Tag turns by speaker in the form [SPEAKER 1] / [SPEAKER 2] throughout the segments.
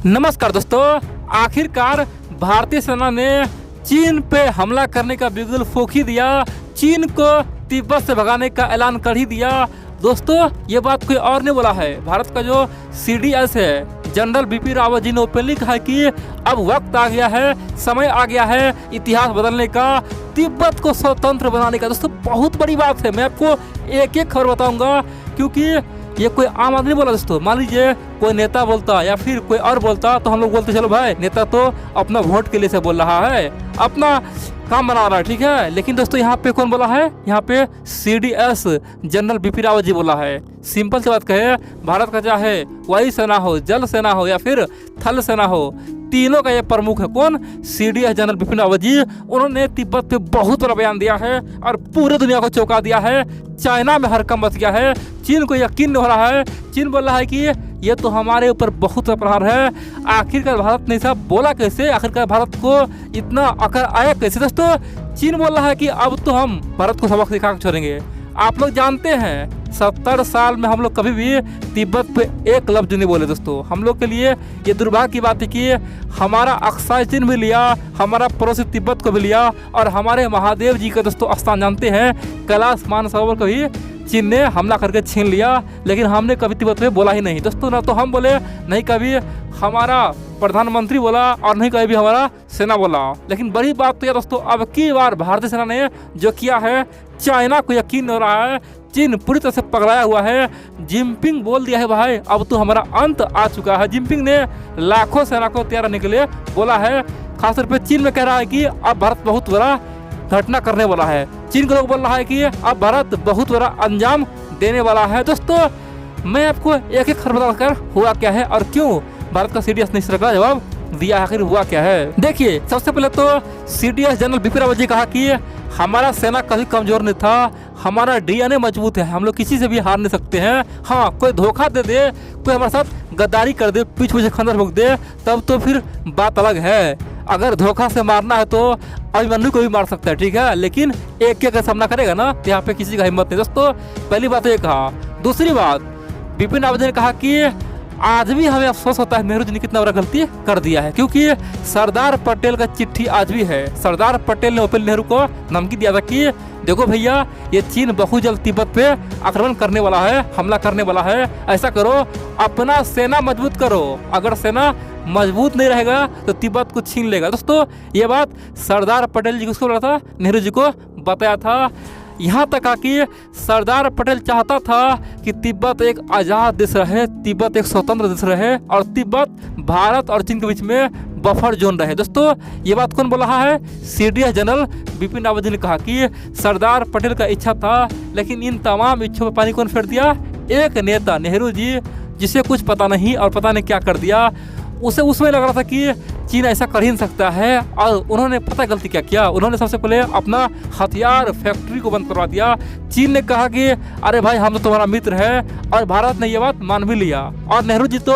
[SPEAKER 1] नमस्कार दोस्तों, आखिरकार भारतीय सेना ने चीन पे हमला करने का बिगुल फूंक ही दिया। चीन को तिब्बत से भगाने का ऐलान कर ही दिया। दोस्तों, ये बात कोई और नहीं बोला है, भारत का जो CDS है जनरल बिपिन रावत जी ने ओपनली कहा कि अब वक्त आ गया है, समय आ गया है इतिहास बदलने का, तिब्बत को स्वतंत्र बनाने का। दोस्तों, बहुत बड़ी बात है। मैं आपको एक एक खबर बताऊंगा, क्योंकि ये कोई आम आदमी बोला। दोस्तों, मान लीजिए कोई नेता बोलता या फिर कोई और बोलता तो हम लोग बोलते चलो भाई, नेता तो अपना वोट के लिए से बोल रहा है, अपना काम बना रहा है, ठीक है। लेकिन दोस्तों, यहाँ पे कौन बोला है? यहाँ पे CDS जनरल बिपिन रावत जी बोला है। सिंपल सी बात कहे, भारत का चाहे वायु सेना हो, जल सेना हो या फिर थल सेना हो, तीनों का ये प्रमुख है। कौन? CDS general Bipin Rawat ji. उन्होंने तिब्बत पे बहुत बड़ा बयान दिया है और पूरे दुनिया को चौंका दिया है। चाइना में हरकंप मच गया है, चीन को यकीन नहीं हो रहा है। चीन बोल रहा है कि ये तो हमारे ऊपर बहुत प्रहार है। आखिरकार भारत ने सब बोला कैसे? आखिरकार भारत को इतना अकड़ आया कैसे? दोस्तों, चीन बोल रहा है कि अब तो हम भारत को सबक सिखा कर छोड़ेंगे। आप लोग जानते हैं 70 साल में हम लोग कभी भी तिब्बत पे एक लफ्ज नहीं बोले। दोस्तों, हम लोग के लिए ये दुर्भाग्य की बात है कि हमारा अक्साई चीन भी लिया, हमारा पड़ोसी तिब्बत को भी लिया, और हमारे महादेव जी का दोस्तों स्थान जानते हैं, कैलाश मानसरोवर को भी चीन ने हमला करके छीन लिया। लेकिन हमने कभी तिब्बत में बोला ही नहीं। दोस्तों, ना तो हम बोले, नहीं कभी हमारा प्रधानमंत्री बोला, और नहीं कभी हमारा सेना बोला। लेकिन बड़ी बात तो यह दोस्तों, अब की बार भारतीय सेना ने जो किया है, चाइना को यकीन नहीं हो रहा है। चीन पूरी तरह से पकड़ाया हुआ है। जिनपिंग बोल दिया है भाई, अब तो हमारा अंत आ चुका है। जिनपिंग ने लाखों सेना को तैयार रहने के लिए बोला है। खासतौर पर चीन में कह रहा है कि अब भारत बहुत बड़ा घटना करने वाला है। चीन के लोग बोल रहा है कि अब भारत बहुत बड़ा अंजाम देने वाला है। दोस्तों, मैं आपको एक एक खबर बताकर हुआ क्या है और क्यों भारत का CDS ने इस तरह का जवाब दिया, आखिर हुआ क्या है। देखिए, सबसे पहले तो CDS जनरल बिपिन रावत जी कहा कि हमारा सेना कभी कमजोर नहीं था, हमारा DNA मजबूत है, हम लोग किसी से भी हार नहीं सकते हैं। हाँ, कोई धोखा दे दे, कोई हमारे साथ गद्दारी कर दे, पीछ पीछे खंजर भोंक दे, तब तो फिर बात अलग है। अगर धोखा से मारना है तो अभिमन्यु को भी मार सकता है, ठीक है। लेकिन एक का सामना करेगा ना, तो यहाँ पे किसी का हिम्मत नहीं। दोस्तों, पहली बात ये कहा। दूसरी बात, बिपिन रावत ने कहा कि आज भी हमें अफसोस होता है नेहरू जी ने कितना बड़ा गलती कर दिया है, क्योंकि सरदार पटेल का चिट्ठी आज भी है। सरदार पटेल ने ओपन नेहरू को धमकी दिया था कि देखो भैया, ये चीन बहुत जल्द तिब्बत पे आक्रमण करने वाला है, हमला करने वाला है। ऐसा करो, अपना सेना मजबूत करो। अगर सेना मजबूत नहीं रहेगा तो तिब्बत को छीन लेगा। दोस्तों, ये बात सरदार पटेल जी को बोला था, नेहरू जी को बताया था। यहाँ तक कि सरदार पटेल चाहता था कि तिब्बत एक आज़ाद देश रहे, तिब्बत एक स्वतंत्र देश रहे, और तिब्बत भारत और चीन के बीच में बफर जोन रहे। दोस्तों, ये बात कौन बोल रहा है? CDS जनरल बिपिन रावत जी ने कहा कि सरदार पटेल का इच्छा था, लेकिन इन तमाम इच्छों पर पानी कौन फेर दिया? एक नेता नेहरू जी, जिसे कुछ पता नहीं और पता नहीं क्या कर दिया। उसे उसमें लग रहा था कि चीन ऐसा कर ही नहीं सकता है, और उन्होंने पता गलती क्या किया? उन्होंने सबसे पहले अपना हथियार फैक्ट्री को बंद करवा दिया। चीन ने कहा कि अरे भाई, हम तो तुम्हारा मित्र है, और भारत ने ये बात मान भी लिया। और नेहरू जी तो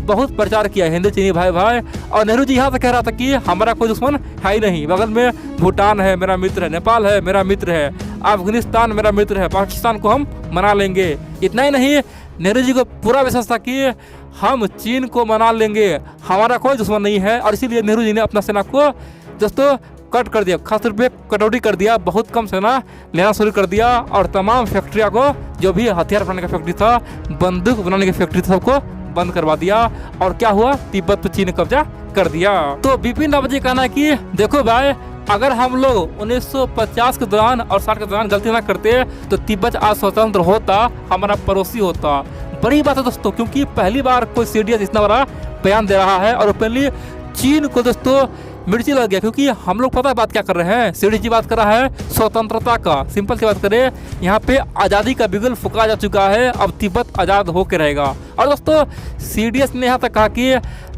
[SPEAKER 1] बहुत प्रचार किया हिंदी चीनी भाई भाई, और नेहरू जी यहाँ से कह रहा था कि हमारा कोई दुश्मन है ही नहीं, बगल में भूटान है मेरा मित्र है, नेपाल है मेरा मित्र है, अफगानिस्तान मेरा मित्र है, पाकिस्तान को हम मना लेंगे। इतना ही नहीं, नेहरू जी को पूरा विश्वास था कि हम चीन को मना लेंगे, हमारा कोई दुश्मन नहीं है। और इसीलिए नेहरू जी ने अपना सेना को दोस्तों कट कर दिया, खासतौर पे कटौती कर दिया, बहुत कम सेना लेना शुरू कर दिया, और तमाम फैक्ट्रियों को, जो भी हथियार बनाने का फैक्ट्री था, बंदूक बनाने की फैक्ट्री था, सबको बंद करवा दिया। और क्या हुआ? तिब्बत पर चीन ने कब्जा कर दिया। तो बिपिन रावत जी कहना है कि देखो भाई, अगर हम लोग 1950 के दौरान और 60 के दौरान गलती ना करते तो तिब्बत आज स्वतंत्र होता, हमारा पड़ोसी होता। बड़ी बात है दोस्तों, क्योंकि पहली बार कोई CDS इतना बड़ा बयान दे रहा है, और ओपनली चीन को दोस्तों मिर्ची लग गया। क्योंकि हम लोग पता है बात क्या कर रहे हैं, CDS जी बात कर रहा है स्वतंत्रता का। सिंपल सी बात करें, यहाँ पे आज़ादी का बिगुल फूंका जा चुका है, अब तिब्बत आज़ाद होकर रहेगा। और दोस्तों, CDS ने यहाँ तक कहा कि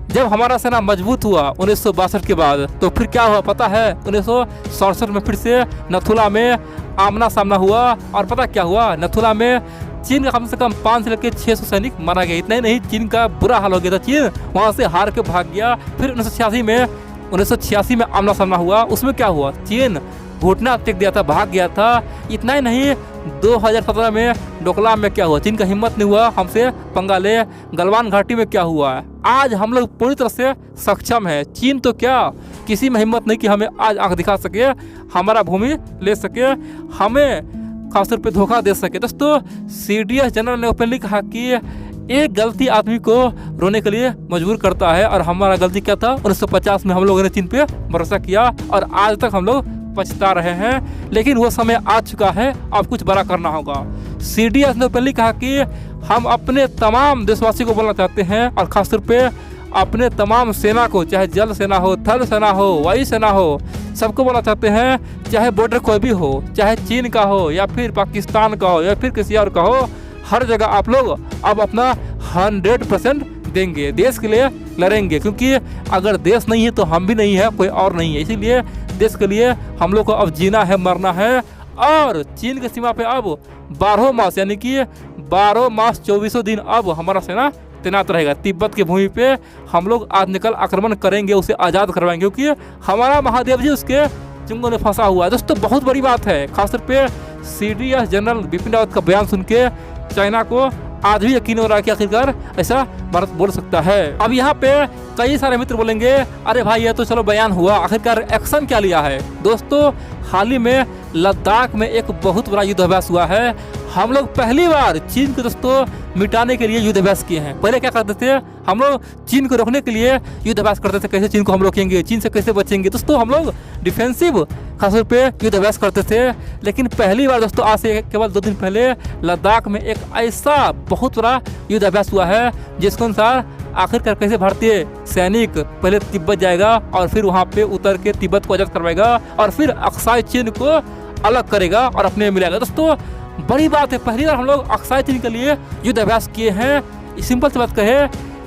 [SPEAKER 1] जब हमारा सेना मजबूत हुआ 1962 के बाद, तो फिर क्या हुआ पता है? 1967 में फिर से नथुला में आमना सामना हुआ, और पता क्या हुआ? नथुला में चीन का कम से कम 5 से लेकर 600 सैनिक मारा गया। इतना ही नहीं, चीन का बुरा हाल हो गया था। चीन वहाँ से हार के भाग गया। फिर 1986 में आमना सामना हुआ। उसमें क्या हुआ? चीन घुटना टेक दिया था, भाग गया था। इतना ही नहीं, 2017 में डोकलाम में क्या हुआ, चीन का हिम्मत नहीं हुआ हमसे पंगा ले। गलवान घाटी में क्या हुआ है, आज हम लोग पूरी तरह से सक्षम है। चीन तो क्या, किसी में हिम्मत नहीं कि हमें आज आंख दिखा सके, हमारा भूमि ले सके, हमें खासतौर पे धोखा दे सके। दोस्तों CDS जनरल ने ओपनली कहा कि एक गलती आदमी को रोने के लिए मजबूर करता है, और हमारा गलती क्या था, 1950 में हम लोगों ने चीन पे भरोसा किया और आज तक हम लोग पछता रहे हैं। लेकिन वो समय आ चुका है, अब कुछ बड़ा करना होगा। CDS ने ओपनली कहा कि हम अपने तमाम देशवासियों को बोलना चाहते हैं, और खासतौर पे अपने तमाम सेना को, चाहे जल सेना हो, थल सेना हो, वायु सेना हो, सबको बोलना चाहते हैं, चाहे बॉर्डर कोई भी हो, चाहे चीन का हो या फिर पाकिस्तान का हो या फिर किसी और का हो, हर जगह आप लोग अब अपना 100% देंगे, देश के लिए लड़ेंगे। क्योंकि अगर देश नहीं है तो हम भी नहीं है, कोई और नहीं है। इसीलिए देश के लिए हम लोग को अब जीना है, मरना है। और चीन की सीमा पे अब 12 मास यानी कि 12 मास 24 दिन अब हमारा सेना तैनात रहेगा। तिब्बत की भूमि पे हम लोग आज निकल आक्रमण करेंगे, उसे आज़ाद करवाएंगे, क्योंकि हमारा महादेव जी उसके चुंगल में फंसा हुआ है। दोस्तों बहुत बड़ी बात है, खासतौर पे CDS जनरल बिपिन रावत का बयान सुन के चाइना को आज भी यकीन हो रहा है कि आखिरकार ऐसा भारत बोल सकता है। अब यहाँ पे कई सारे मित्र बोलेंगे, अरे भाई ये तो चलो बयान हुआ, आखिरकार एक्शन क्या लिया है। दोस्तों हाल ही में लद्दाख में एक बहुत बड़ा युद्धाभ्यास हुआ है। हम लोग पहली बार चीन को दोस्तों मिटाने के लिए युद्धाभ्यास किए हैं। पहले क्या करते थे, हम लोग चीन को रोकने के लिए युद्धाभ्यास करते थे, कैसे चीन को हम रोकेंगे, चीन से कैसे बचेंगे। दोस्तों हम लोग डिफेंसिव खासतौर पे युद्धाभ्यास करते थे। लेकिन पहली बार दोस्तों आज से केवल 2 दिन पहले लद्दाख में एक ऐसा बहुत बड़ा युद्धाभ्यास हुआ है, जिसके अनुसार आखिरकार कैसे भारतीय सैनिक पहले तिब्बत जाएगा और फिर वहाँ पे उतर के तिब्बत को आजाद करवाएगा और फिर अक्साई चीन को अलग करेगा और अपने मिलाएगा। दोस्तों बड़ी बात है, पहली बार हम लोग अक्साई चीन के लिए युद्धाभ्यास किए हैं। सिंपल सी बात कहे,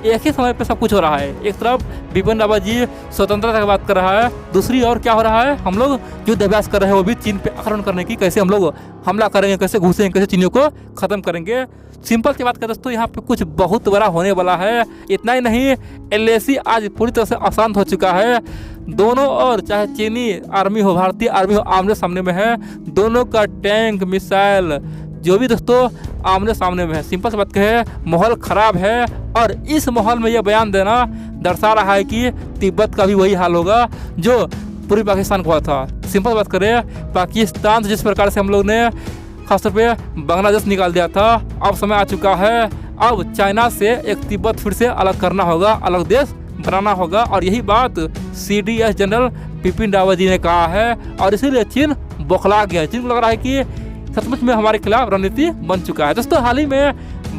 [SPEAKER 1] एक ही समय पे सब कुछ हो रहा है। एक तरफ बिपिन रावत जी स्वतंत्रता की बात कर रहा है, दूसरी ओर क्या हो रहा है, हम लोग युद्धाभ्यास कर रहे हैं, वो भी चीन पे आक्रमण करने की, कैसे हम लोग हमला करेंगे, कैसे घुसेंगे, कैसे चीनियों को खत्म करेंगे। सिंपल सी बात करें दोस्तों, यहाँ पे कुछ बहुत बड़ा होने वाला है। इतना ही नहीं, LAC आज पूरी तरह से अशांत हो चुका है। दोनों और चाहे चीनी आर्मी हो, भारतीय आर्मी हो, आमने सामने में है। दोनों का टैंक, मिसाइल जो भी दोस्तों आमने सामने में है। सिंपल सी बात कहे, माहौल खराब है। और इस माहौल में यह बयान देना दर्शा रहा है कि तिब्बत का भी वही हाल होगा जो पूर्वी पाकिस्तान को हुआ था। सिंपल बात करें, पाकिस्तान से जिस प्रकार से हम लोग ने खासतौर पे बांग्लादेश निकाल दिया था, अब समय आ चुका है, अब चाइना से एक तिब्बत फिर से अलग करना होगा, अलग देश बनाना होगा। और यही बात CDS जनरल बिपिन रावत जी ने कहा है, और इसीलिए चीन बौखला गया। चीन को लग रहा है कि सचमुच में हमारे खिलाफ रणनीति बन चुका है। दोस्तों हाल ही में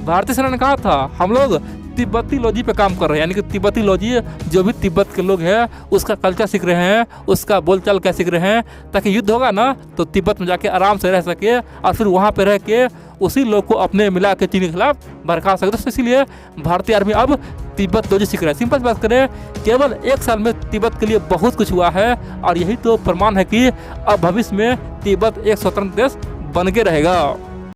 [SPEAKER 1] भारतीय सेना ने कहा था, हम लोग तिब्बती लॉजी पे काम कर रहे हैं, यानी कि तिब्बती लॉजी जो भी तिब्बत के लोग हैं उसका कल्चर सीख रहे हैं, उसका बोलचाल क्या सीख रहे हैं, ताकि युद्ध होगा ना तो तिब्बत में जाके आराम से रह सके और फिर वहाँ पे रह के उसी लोग को अपने मिला के चीन के खिलाफ भड़का सके। दोस्तों इसीलिए भारतीय आर्मी अब तिब्बत लॉजी सीख रहा है। सिंपल बात करें, केवल 1 साल में तिब्बत के लिए बहुत कुछ हुआ है, और यही तो प्रमाण है कि अब भविष्य में तिब्बत एक स्वतंत्र देश बन के रहेगा।